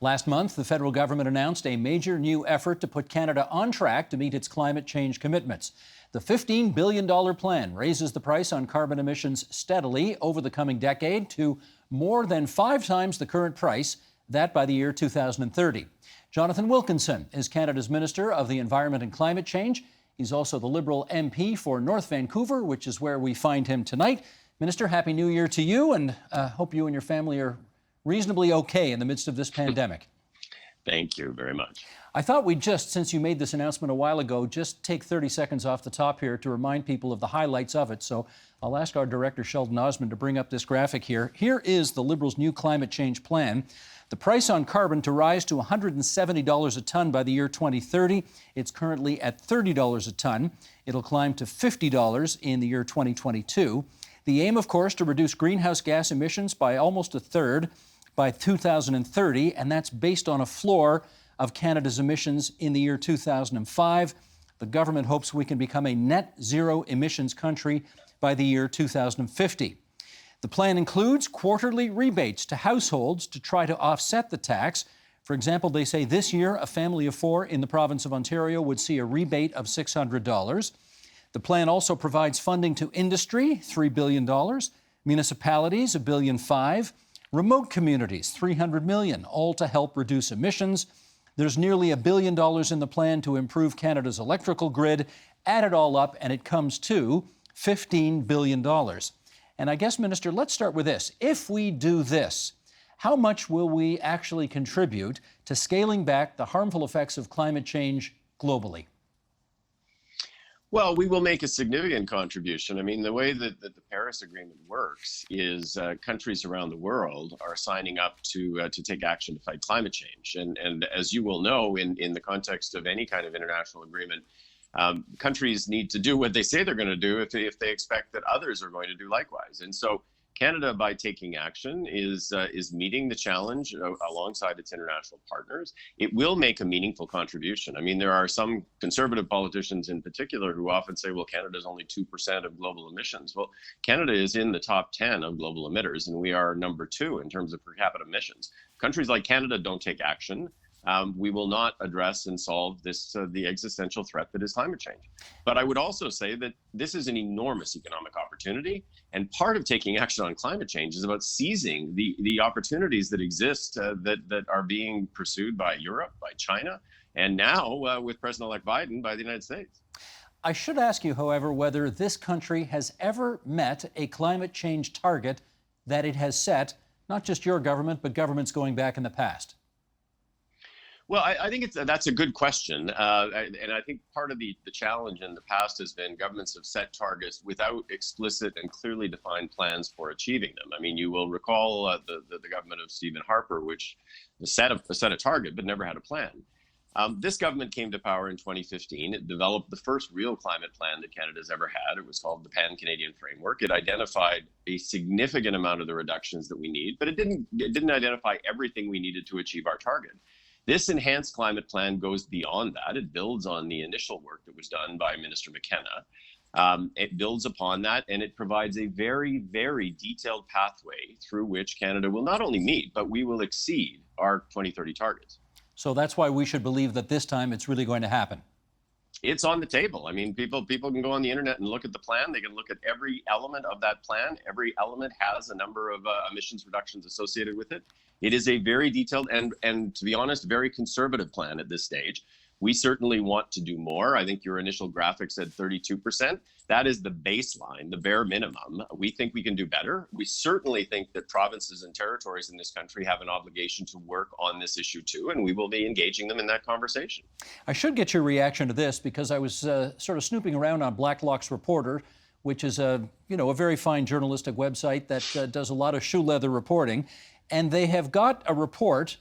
Last month, the federal government announced a major new effort to put Canada on track to meet its climate change commitments. The $15 billion plan raises the price on carbon emissions steadily over the coming decade to more than 5 times the current price, that by the year 2030. Jonathan Wilkinson is Canada's Minister of the Environment and Climate Change. He's also the Liberal MP for North Vancouver, which is where we find him tonight. Minister, Happy New Year to you, and hope you and your family are reasonably okay in the midst of this pandemic. Thank you very much. I thought we'd just, since you made this announcement a while ago, just take 30 seconds off the top here to remind people of the highlights of it. So I'll ask our director, Sheldon Osmond, to bring up this graphic here. Here is the Liberals' new climate change plan. The price on carbon to rise to $170 a tonne by the year 2030. It's currently at $30 a tonne. It'll climb to $50 in the year 2022. The aim, of course, to reduce greenhouse gas emissions by almost a third by 2030, and that's based on a floor of Canada's emissions in the year 2005. The government hopes we can become a net zero emissions country by the year 2050. The plan includes quarterly rebates to households to try to offset the tax. For example, they say this year a family of 4 in the province of Ontario would see a rebate of $600. The plan also provides funding to industry, $3 billion, municipalities, $1.5 billion, remote communities, $300 million, all to help reduce emissions. There's nearly $1 billion in the plan to improve Canada's electrical grid. Add it all up, and it comes to $15 billion. And I guess, Minister, let's start with this. If we do this, how much will we actually contribute to scaling back the harmful effects of climate change globally? Well, we will make a significant contribution. I mean, the way that the Paris Agreement works is countries around the world are signing up to take action to fight climate change. And as you will know, in the context of any kind of international agreement, countries need to do what they say they're going to do if they expect that others are going to do likewise. And so Canada, by taking action, is meeting the challenge alongside its international partners. It will make a meaningful contribution. I mean, there are some conservative politicians in particular who often say, well, Canada is only 2% of global emissions. Well, Canada is in the top 10 of global emitters, and we are number 2 in terms of per capita emissions. Countries like Canada don't take action. We will not address and solve the existential threat that is climate change. But I would also say that this is an enormous economic opportunity, and part of taking action on climate change is about seizing the opportunities that exist that are being pursued by Europe, by China, and now with President-elect Biden, by the United States. I should ask you, however, whether this country has ever met a climate change target that it has set, not just your government, but governments going back in the past. Well, I think that's a good question. And I think part of the challenge in the past has been governments have set targets without explicit and clearly defined plans for achieving them. I mean, you will recall the government of Stephen Harper, which set a target but never had a plan. This government came to power in 2015. It developed the first real climate plan that Canada's ever had. It was called the Pan-Canadian Framework. It identified a significant amount of the reductions that we need, but it didn't identify everything we needed to achieve our target. This enhanced climate plan goes beyond that. It builds on the initial work that was done by Minister McKenna. It builds upon that, and it provides a very, very detailed pathway through which Canada will not only meet, but we will exceed our 2030 targets. So that's why we should believe that this time it's really going to happen. It's on the table. I mean, people can go on the internet and look at the plan. They can look at every element of that plan. Every element has a number of emissions reductions associated with it. It is a very detailed and to be honest, very conservative plan at this stage. We certainly want to do more. I think your initial graphic said 32%. That is the baseline, the bare minimum. We think we can do better. We certainly think that provinces and territories in this country have an obligation to work on this issue too, and we will be engaging them in that conversation. I should get your reaction to this because I was sort of snooping around on Blacklock's Reporter, which is a very fine journalistic website that does a lot of shoe leather reporting, and they have got a report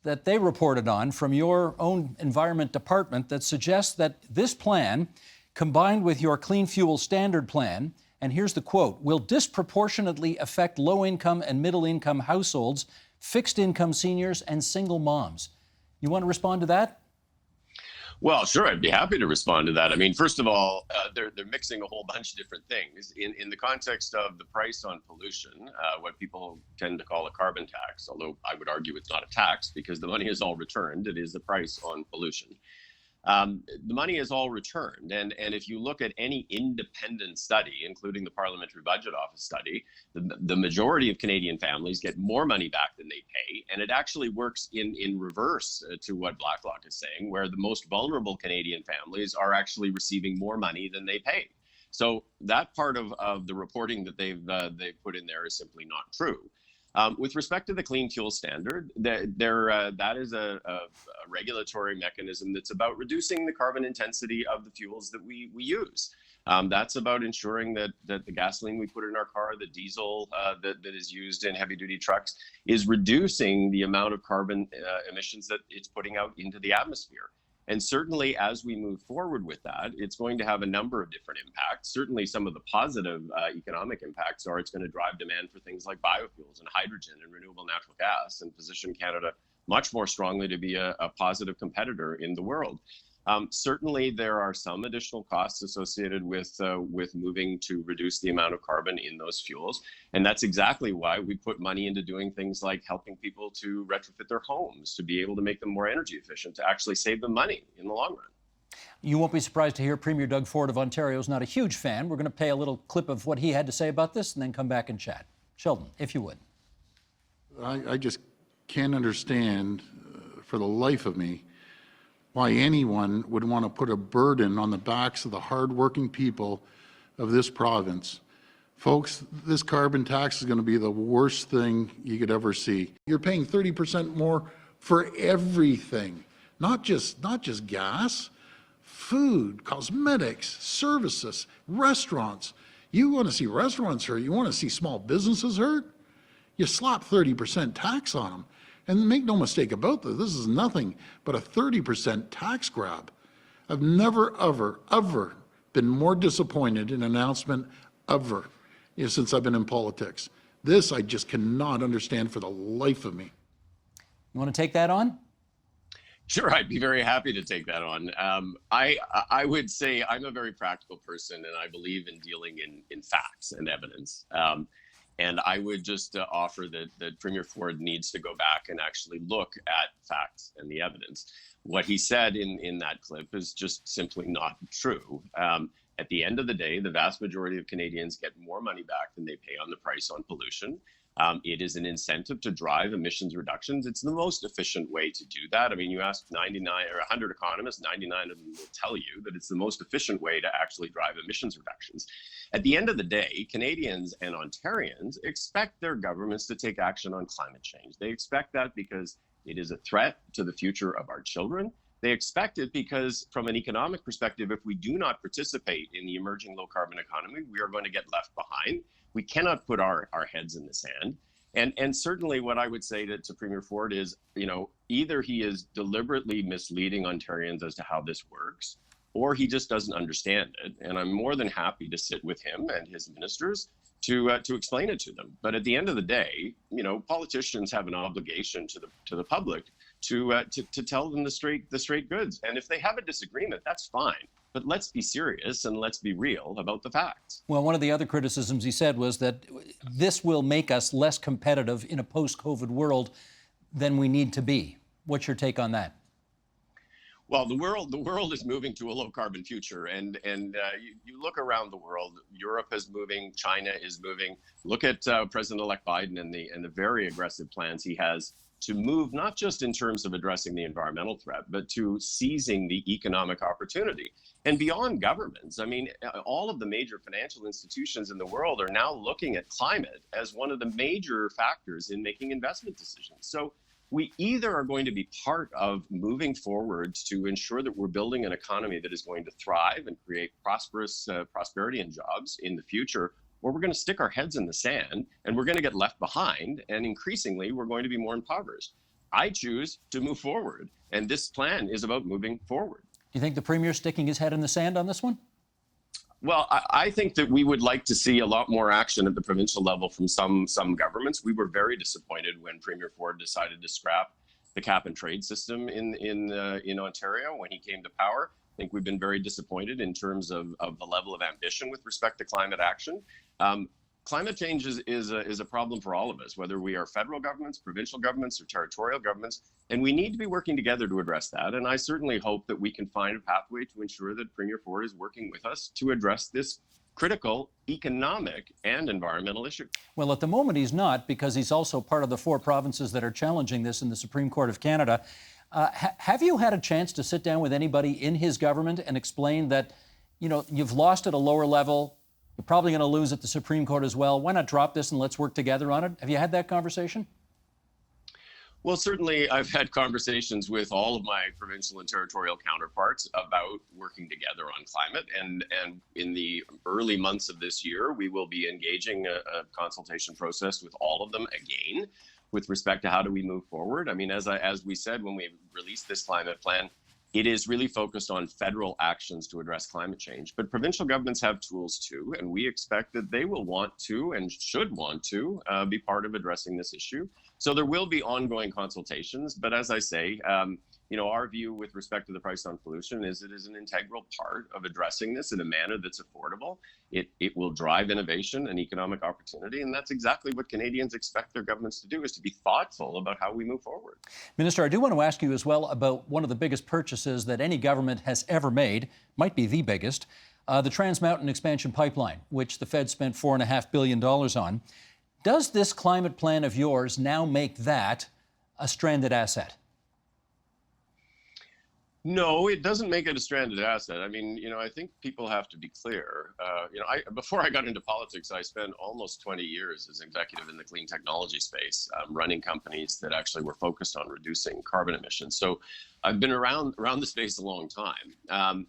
that they reported on from your own Environment Department that suggests that this plan, combined with your Clean Fuel Standard plan, and here's the quote, will disproportionately affect low-income and middle-income households, fixed-income seniors, and single moms. You want to respond to that? Well, sure, I'd be happy to respond to that. I mean, first of all, they're mixing a whole bunch of different things in the context of the price on pollution, what people tend to call a carbon tax. Although I would argue it's not a tax because the money is all returned. It is the price on pollution. The money is all returned. And if you look at any independent study, including the Parliamentary Budget Office study, the majority of Canadian families get more money back than they pay. And it actually works in reverse to what Blacklock is saying, where the most vulnerable Canadian families are actually receiving more money than they pay. So that part of the reporting that they've put in there is simply not true. With respect to the clean fuel standard, that is a regulatory mechanism that's about reducing the carbon intensity of the fuels that we use. That's about ensuring that the gasoline we put in our car, the diesel that is used in heavy duty trucks, is reducing the amount of carbon emissions that it's putting out into the atmosphere. And certainly as we move forward with that, it's going to have a number of different impacts. Certainly some of the positive economic impacts are it's going to drive demand for things like biofuels and hydrogen and renewable natural gas and position Canada much more strongly to be a positive competitor in the world. Certainly there are some additional costs associated with moving to reduce the amount of carbon in those fuels. And that's exactly why we put money into doing things like helping people to retrofit their homes, to be able to make them more energy efficient, to actually save them money in the long run. You won't be surprised to hear Premier Doug Ford of Ontario is not a huge fan. We're going to play a little clip of what he had to say about this and then come back and chat. Sheldon, if you would. I just can't understand for the life of me why anyone would want to put a burden on the backs of the hardworking people of this province. Folks, this carbon tax is going to be the worst thing you could ever see. You're paying 30% more for everything, not just gas, food, cosmetics, services, restaurants. You want to see restaurants hurt? You want to see small businesses hurt? You slap 30% tax on them. And make no mistake about this is nothing but a 30% tax grab. I've never, ever been more disappointed in an announcement ever since I've been in politics. This I just cannot understand for the life of me. You want to take that on? Sure, I'd be very happy to take that on. I would say I'm a very practical person and I believe in dealing in facts and evidence. And I would just offer that Premier Ford needs to go back and actually look at facts and the evidence. What he said in that clip is just simply not true. At the end of the day, the vast majority of Canadians get more money back than they pay on the price on pollution. It is an incentive to drive emissions reductions. It's the most efficient way to do that. I mean, you ask 99 or 100 economists, 99 of them will tell you that it's the most efficient way to actually drive emissions reductions. At the end of the day, Canadians and Ontarians expect their governments to take action on climate change. They expect that because it is a threat to the future of our children. They expect it because from an economic perspective, if we do not participate in the emerging low carbon economy, we are going to get left behind. We cannot put our heads in the sand. And certainly what I would say to Premier Ford is, either he is deliberately misleading Ontarians as to how this works, or he just doesn't understand it. And I'm more than happy to sit with him and his ministers to explain it to them. But at the end of the day, politicians have an obligation to the public to tell them the straight goods. And if they have a disagreement, that's fine. But let's be serious and let's be real about the facts. Well, one of the other criticisms he said was that this will make us less competitive in a post-COVID world than we need to be. What's your take on that? Well, the world is moving to a low carbon future, and you look around the world. Europe is moving, China is moving. Look at President-elect Biden and the very aggressive plans he has to move not just in terms of addressing the environmental threat, but to seizing the economic opportunity. And beyond governments, I mean, all of the major financial institutions in the world are now looking at climate as one of the major factors in making investment decisions. So we either are going to be part of moving forward to ensure that we're building an economy that is going to thrive and create prosperity and jobs in the future, or we're going to stick our heads in the sand and we're going to get left behind, and increasingly we're going to be more impoverished. I choose to move forward, and this plan is about moving forward. Do you think the Premier's sticking his head in the sand on this one? Well, I think that we would like to see a lot more action at the provincial level from some governments. We were very disappointed when Premier Ford decided to scrap the cap and trade system in Ontario when he came to power. I think we've been very disappointed in terms of the level of ambition with respect to climate action. Climate change is a problem for all of us, whether we are federal governments, provincial governments, or territorial governments, and we need to be working together to address that. And I certainly hope that we can find a pathway to ensure that Premier Ford is working with us to address this critical economic and environmental issue. Well, at the moment he's not, because he's also part of the 4 provinces that are challenging this in the Supreme Court of Canada. Have you had a chance to sit down with anybody in his government and explain that, you've lost at a lower level, you're probably going to lose at the Supreme Court as well. Why not drop this and let's work together on it? Have you had that conversation? Well, certainly I've had conversations with all of my provincial and territorial counterparts about working together on climate. And in the early months of this year, we will be engaging a consultation process with all of them again with respect to how do we move forward. I mean, as we said when we released this climate plan, it is really focused on federal actions to address climate change, but provincial governments have tools too, and we expect that they will want to and should want to be part of addressing this issue. So there will be ongoing consultations, but as I say, our view with respect to the price on pollution is it is an integral part of addressing this in a manner that's affordable. It will drive innovation and economic opportunity, and that's exactly what Canadians expect their governments to do, is to be thoughtful about how we move forward. Minister, I do want to ask you as well about one of the biggest purchases that any government has ever made, might be the biggest, the Trans Mountain Expansion Pipeline, which the Fed spent $4.5 billion on. Does this climate plan of yours now make that a stranded asset? No, it doesn't make it a stranded asset. I mean, I think people have to be clear. Before I got into politics, I spent almost 20 years as executive in the clean technology space, running companies that actually were focused on reducing carbon emissions. So I've been around the space a long time.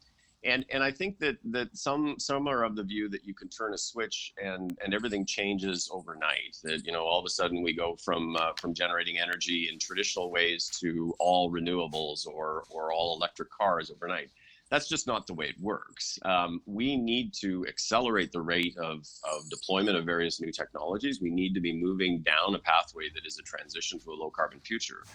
And I think that some are of the view that you can turn a switch and everything changes overnight. That all of a sudden we go from generating energy in traditional ways to all renewables or all electric cars overnight. That's just not the way it works. We need to accelerate the rate of deployment of various new technologies. We need to be moving down a pathway that is a transition to a low carbon future.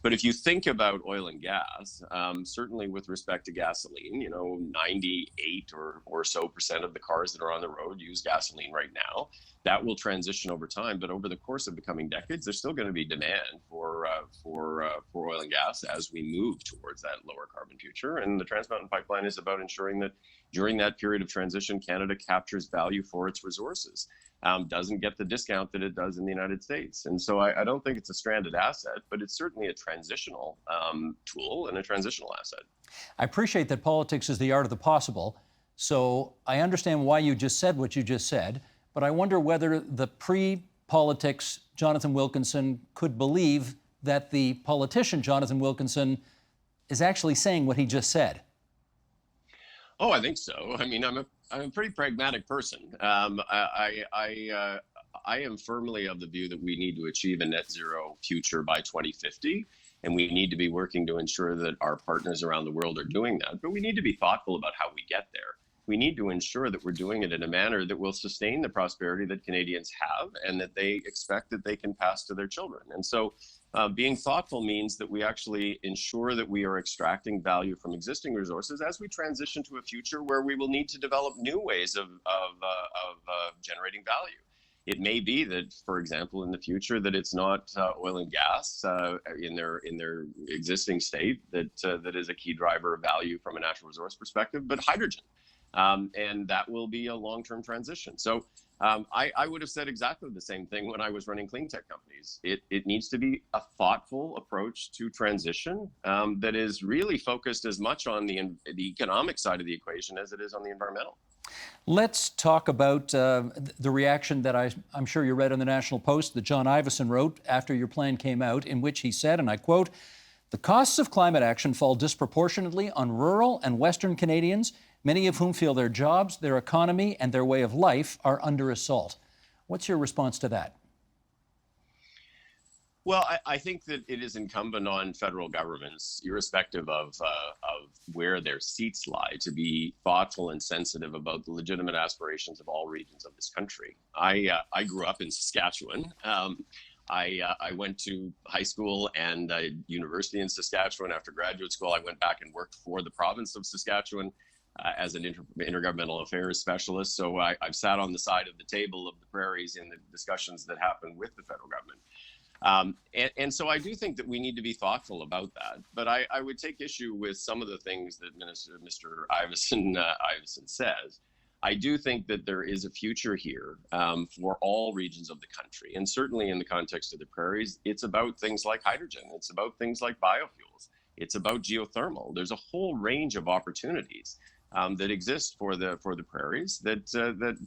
But if you think about oil and gas, certainly with respect to gasoline, 98 or so % of the cars that are on the road use gasoline right now. That will transition over time, but over the course of the coming decades, there's still going to be demand for oil and gas as we move towards that lower carbon future. And the Trans Mountain Pipeline is about ensuring that during that period of transition, Canada captures value for its resources. Doesn't get the discount that it does in the United States. And so I don't think it's a stranded asset, but it's certainly a transitional tool and a transitional asset. I appreciate that politics is the art of the possible, so I understand why you just said what you just said, but I wonder whether the pre-politics Jonathan Wilkinson could believe that the politician Jonathan Wilkinson is actually saying what he just said. Oh, I think so. I mean, I'm a pretty pragmatic person. I am firmly of the view that we need to achieve a net zero future by 2050, and we need to be working to ensure that our partners around the world are doing that. But we need to be thoughtful about how we get there. We need to ensure that we're doing it in a manner that will sustain the prosperity that Canadians have and that they expect that they can pass to their children. And so being thoughtful means that we actually ensure that we are extracting value from existing resources as we transition to a future where we will need to develop new ways of generating value. It may be that, for example, in the future, that it's not oil and gas in their existing state that is a key driver of value from a natural resource perspective, but hydrogen. And that will be a long-term transition. So I would have said exactly the same thing when I was running clean tech companies. It needs to be a thoughtful approach to transition that is really focused as much on the economic side of the equation as it is on the environmental. Let's talk about the reaction that I'm sure you read in the National Post that John Ivison wrote after your plan came out, in which he said, and I quote, "The costs of climate action fall disproportionately on rural and Western Canadians, many of whom feel their jobs, their economy, and their way of life are under assault." What's your response to that? Well, I think that it is incumbent on federal governments, irrespective of where their seats lie, to be thoughtful and sensitive about the legitimate aspirations of all regions of this country. I grew up in Saskatchewan. I went to high school and university in Saskatchewan. After graduate school, I went back and worked for the province of Saskatchewan as an intergovernmental affairs specialist. So I've sat on the side of the table of the Prairies in the discussions that happen with the federal government. And so I do think that we need to be thoughtful about that. But I would take issue with some of the things that Mr. Iveson says. I do think that there is a future here for all regions of the country. And certainly in the context of the Prairies, it's about things like hydrogen. It's about things like biofuels. It's about geothermal. There's a whole range of opportunities that exist for the Prairies that,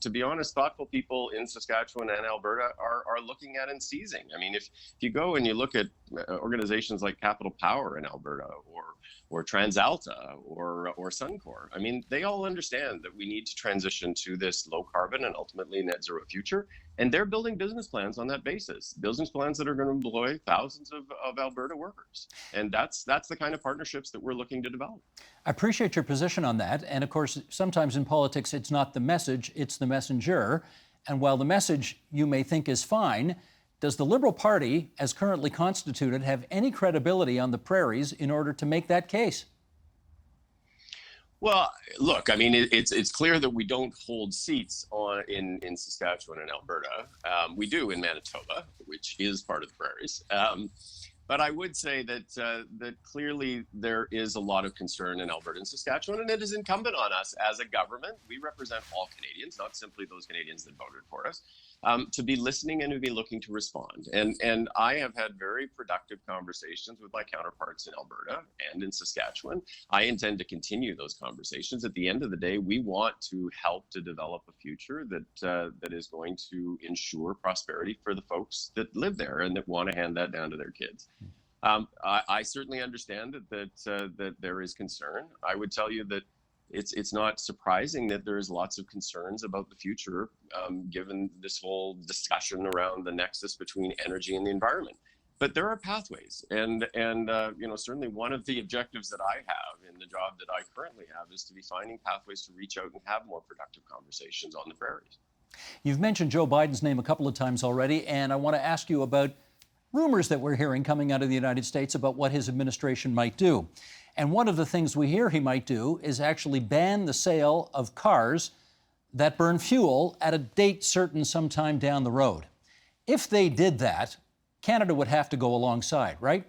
to be honest, thoughtful people in Saskatchewan and Alberta are looking at and seizing. I mean, if you go and you look at organizations like Capital Power in Alberta or TransAlta or Suncor, I mean, they all understand that we need to transition to this low carbon and ultimately net zero future. And they're building business plans on that basis, business plans that are going to employ thousands of Alberta workers. And that's the kind of partnerships that we're looking to develop. I appreciate your position on that. And of course, sometimes in politics, it's not the message, it's the messenger. And while the message you may think is fine, does the Liberal Party, as currently constituted, have any credibility on the Prairies in order to make that case? Well, look, I mean, it's clear that we don't hold seats in Saskatchewan and Alberta. We do in Manitoba, which is part of the Prairies. But I would say that clearly there is a lot of concern in Alberta and Saskatchewan, and it is incumbent on us as a government. We represent all Canadians, not simply those Canadians that voted for us, to be listening and to be looking to respond. And I have had very productive conversations with my counterparts in Alberta and in Saskatchewan. I intend to continue those conversations. At the end of the day, we want to help to develop a future that is going to ensure prosperity for the folks that live there and that want to hand that down to their kids. I certainly understand that there is concern. I would tell you that it's not surprising that there's lots of concerns about the future, given this whole discussion around the nexus between energy and the environment. But there are pathways, and certainly one of the objectives that I have in the job that I currently have is to be finding pathways to reach out and have more productive conversations on the Prairies. You've mentioned Joe Biden's name a couple of times already, and I want to ask you about rumors that we're hearing coming out of the United States about what his administration might do. And one of the things we hear he might do is actually ban the sale of cars that burn fuel at a date certain sometime down the road. If they did that, Canada would have to go alongside, right?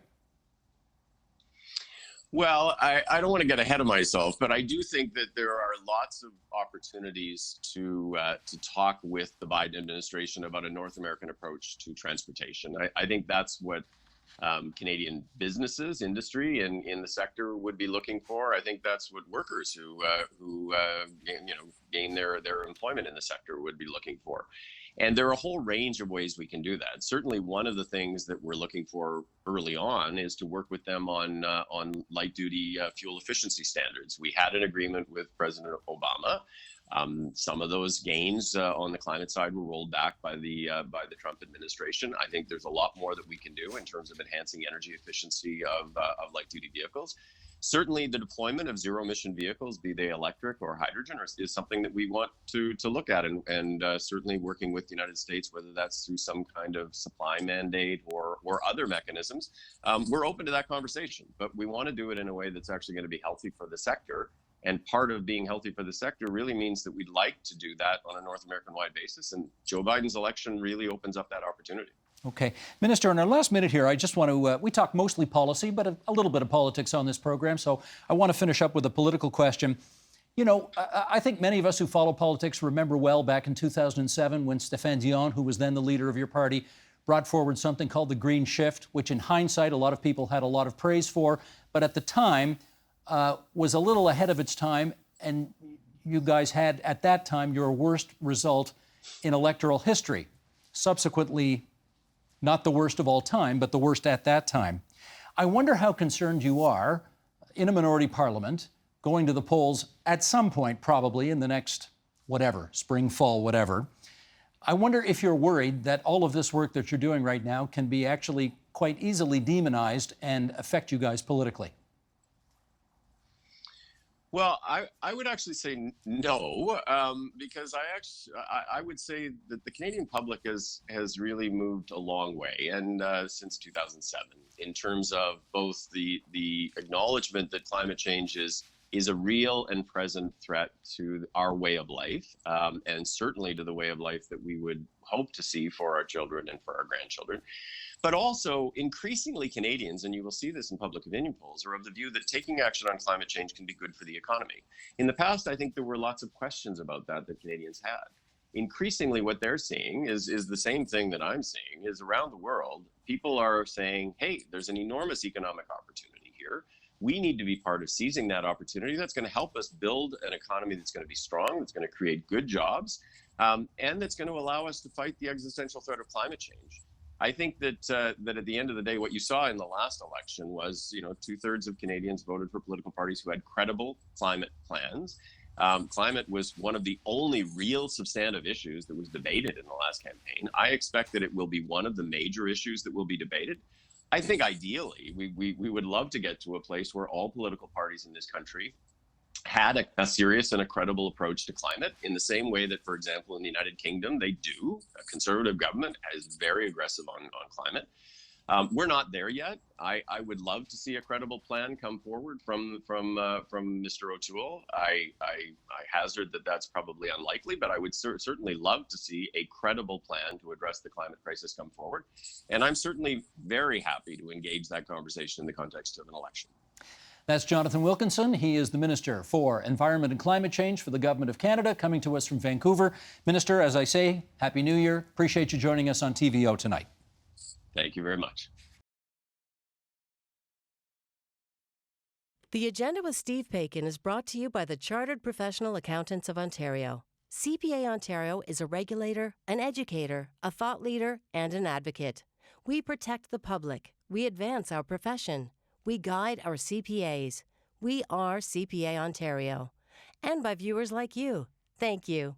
Well, I don't want to get ahead of myself, but I do think that there are lots of opportunities to talk with the Biden administration about a North American approach to transportation. I think that's what Canadian businesses, industry, and in the sector would be looking for. I think that's what workers who gain their employment in the sector would be looking for. And there are a whole range of ways we can do that. Certainly, one of the things that we're looking for early on is to work with them on light-duty fuel efficiency standards. We had an agreement with President Obama. Some of those gains on the climate side were rolled back by the Trump administration. I think there's a lot more that we can do in terms of enhancing energy efficiency of light-duty vehicles. Certainly, the deployment of zero-emission vehicles, be they electric or hydrogen, is something that we want to look at, and certainly working with the United States, whether that's through some kind of supply mandate or other mechanisms. We're open to that conversation, but we want to do it in a way that's actually going to be healthy for the sector. And part of being healthy for the sector really means that we'd like to do that on a North American-wide basis, and Joe Biden's election really opens up that opportunity. Okay. Minister, in our last minute here, I just want to, we talk mostly policy, but a little bit of politics on this program, so I want to finish up with a political question. You know, I think many of us who follow politics remember well back in 2007 when Stéphane Dion, who was then the leader of your party, brought forward something called the Green Shift, which in hindsight a lot of people had a lot of praise for, but at the time was a little ahead of its time, and you guys had, at that time, your worst result in electoral history. Subsequently, not the worst of all time, but the worst at that time. I wonder how concerned you are in a minority parliament going to the polls at some point, probably in the next whatever, spring, fall, whatever. I wonder if you're worried that all of this work that you're doing right now can be actually quite easily demonized and affect you guys politically. Well, I would actually say no, because I would say that the Canadian public has really moved a long way, and since 2007, in terms of both the acknowledgement that climate change is a real and present threat to our way of life, and certainly to the way of life that we would hope to see for our children and for our grandchildren. But also, increasingly, Canadians, and you will see this in public opinion polls, are of the view that taking action on climate change can be good for the economy. In the past, I think there were lots of questions about that Canadians had. Increasingly, what they're seeing is the same thing that I'm seeing, is around the world, people are saying, hey, there's an enormous economic opportunity here. We need to be part of seizing that opportunity. That's going to help us build an economy that's going to be strong, that's going to create good jobs, and that's going to allow us to fight the existential threat of climate change. I think that that at the end of the day, what you saw in the last election was, 2/3 of Canadians voted for political parties who had credible climate plans. Climate was one of the only real substantive issues that was debated in the last campaign. I expect that it will be one of the major issues that will be debated. I think ideally, we would love to get to a place where all political parties in this country had a serious and a credible approach to climate, in the same way that, for example, in the United Kingdom, they do. A conservative government is very aggressive on climate. We're not there yet. I would love to see a credible plan come forward from Mr. O'Toole. I hazard that that's probably unlikely, but I would certainly love to see a credible plan to address the climate crisis come forward. And I'm certainly very happy to engage that conversation in the context of an election. That's Jonathan Wilkinson. He is the Minister for Environment and Climate Change for the Government of Canada, coming to us from Vancouver. Minister, as I say, Happy New Year. Appreciate you joining us on TVO tonight. Thank you very much. The Agenda with Steve Paikin is brought to you by the Chartered Professional Accountants of Ontario. CPA Ontario is a regulator, an educator, a thought leader, and an advocate. We protect the public. We advance our profession. We guide our CPAs. We are CPA Ontario. And by viewers like you. Thank you.